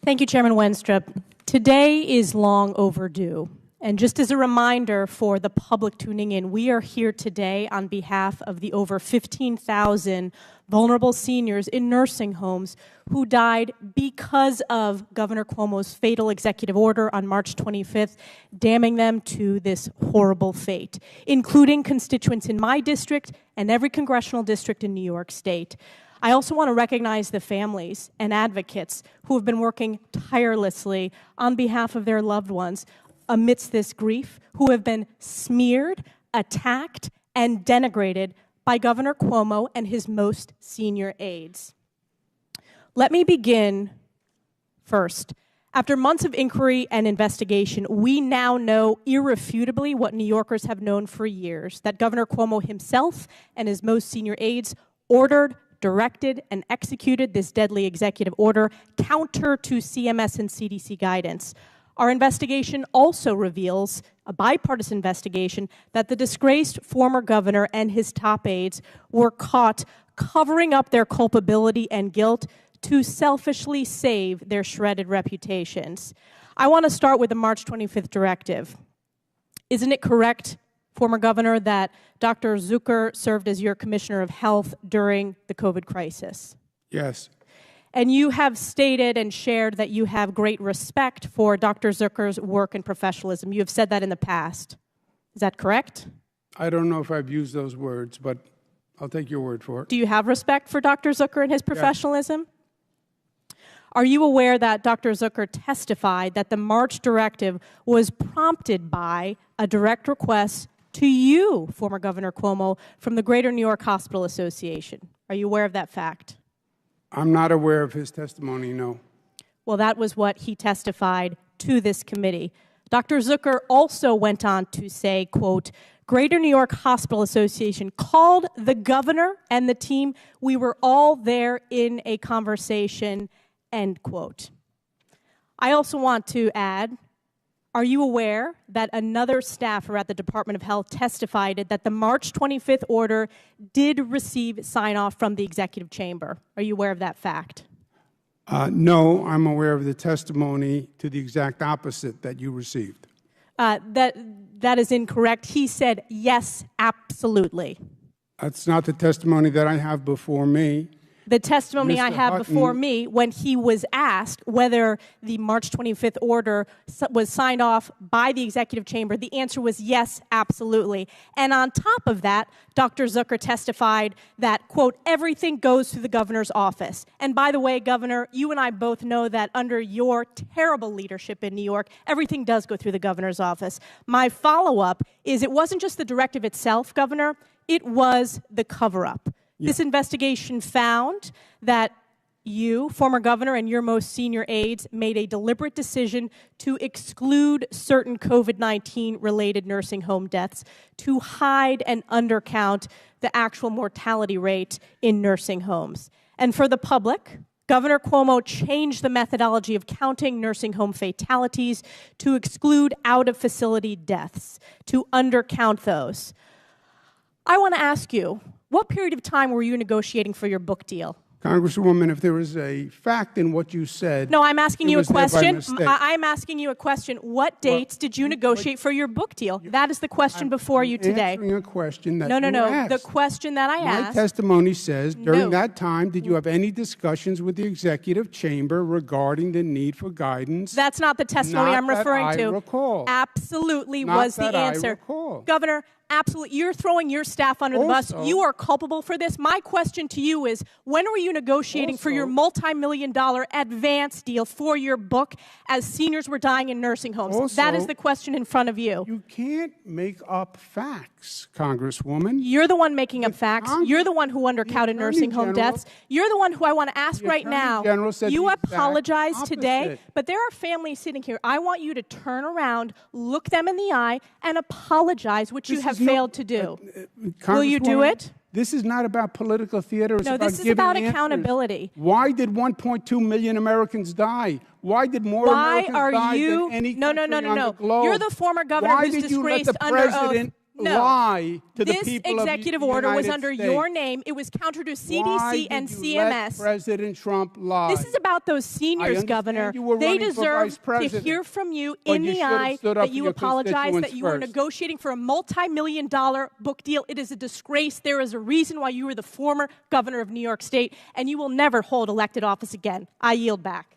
Thank you, Chairman Wenstrup. Today is long overdue. And just as a reminder for the public tuning in, we are here today on behalf of the over 15,000 vulnerable seniors in nursing homes who died because of Governor Cuomo's fatal executive order on March 25th, damning them to this horrible fate, including constituents in my district and every congressional district in New York State. I also want to recognize the families and advocates who have been working tirelessly on behalf of their loved ones amidst this grief, who have been smeared, attacked, and denigrated by Governor Cuomo and his most senior aides. Let me begin first. After months of inquiry and investigation, we now know irrefutably what New Yorkers have known for years, that Governor Cuomo himself and his most senior aides ordered, directed, and executed this deadly executive order counter to CMS and CDC guidance. Our investigation also reveals, a bipartisan investigation, that the disgraced former governor and his top aides were caught covering up their culpability and guilt to selfishly save their shredded reputations. I want to start with the March 25th directive. Isn't it correct, former governor, that Dr. Zucker served as your commissioner of health during the COVID crisis? Yes. And you have stated and shared that you have great respect for Dr. Zucker's work and professionalism. You have said that in the past. Is that correct? I don't know if I've used those words, but I'll take your word for it. Do you have respect for Dr. Zucker and his professionalism? Yes. Are you aware that Dr. Zucker testified that the March directive was prompted by a direct request to you, former Governor Cuomo, from the Greater New York Hospital Association? Are you aware of that fact? I'm not aware of his testimony, no. Well, that was what he testified to this committee. Dr. Zucker also went on to say, quote, Greater New York Hospital Association called the governor and the team. We were all there in a conversation, end quote. I also want to add, are you aware that another staffer at the Department of Health testified that the March 25th order did receive sign-off from the executive chamber? Are you aware of that fact? No, I'm aware of the testimony to the exact opposite that you received. That is incorrect. He said, yes, absolutely. That's not the testimony that I have before me. The testimony I have Hutton, before me, when he was asked whether the March 25th order was signed off by the executive chamber, the answer was yes, absolutely. And on top of that, Dr. Zucker testified that, quote, everything goes through the governor's office. And by the way, Governor, you and I both know that under your terrible leadership in New York, everything does go through the governor's office. My follow-up is it wasn't just the directive itself, Governor, it was the cover-up. Yeah. This investigation found that you, former governor, and your most senior aides made a deliberate decision to exclude certain COVID-19 related nursing home deaths to hide and undercount the actual mortality rate in nursing homes. And for the public, Governor Cuomo changed the methodology of counting nursing home fatalities to exclude out-of-facility deaths, to undercount those. I want to ask you, what period of time were you negotiating for your book deal? Congresswoman, if there is a fact in what you said... No, I'm asking you a question. I'm asking you a question. What dates did you negotiate for your book deal? That is the question before you today. I'm answering a question that you asked. The question that I asked... My testimony says, during that time, did you have any discussions with the executive chamber regarding the need for guidance? That's not the testimony I'm referring to. Not that I recall. Absolutely was the answer. I recall. Governor, absolutely. You're throwing your staff under the bus. You are culpable for this. My question to you is, when were you negotiating for your multi-million-dollar advance deal for your book as seniors were dying in nursing homes? That is the question in front of you. You can't make up facts, Congresswoman. You're the one making up facts. You're the one who undercounted nursing home deaths. You're the one who I want to ask right now. You apologize today, but there are families sitting here. I want you to turn around, look them in the eye, and apologize, which you have failed to do. Will you do it? This is not about political theater. It's no, this is about accountability. Why did 1.2 million Americans die? Why did more Americans die than any country on the globe? You're the former governor who's disgraced under oath. lie to the This people of the executive order was United under States? your name. It was counter to CDC Why and did you let CMS. President Trump lie? This is about those seniors, understand Governor. you were They running for deserve vice to president, hear from you but in you the should have eye stood up that for you your apologize, that constituents you were first. negotiating for a multi-million-dollar book deal. It is a disgrace. There is a reason why you were the former governor of New York State, and you will never hold elected office again. I yield back.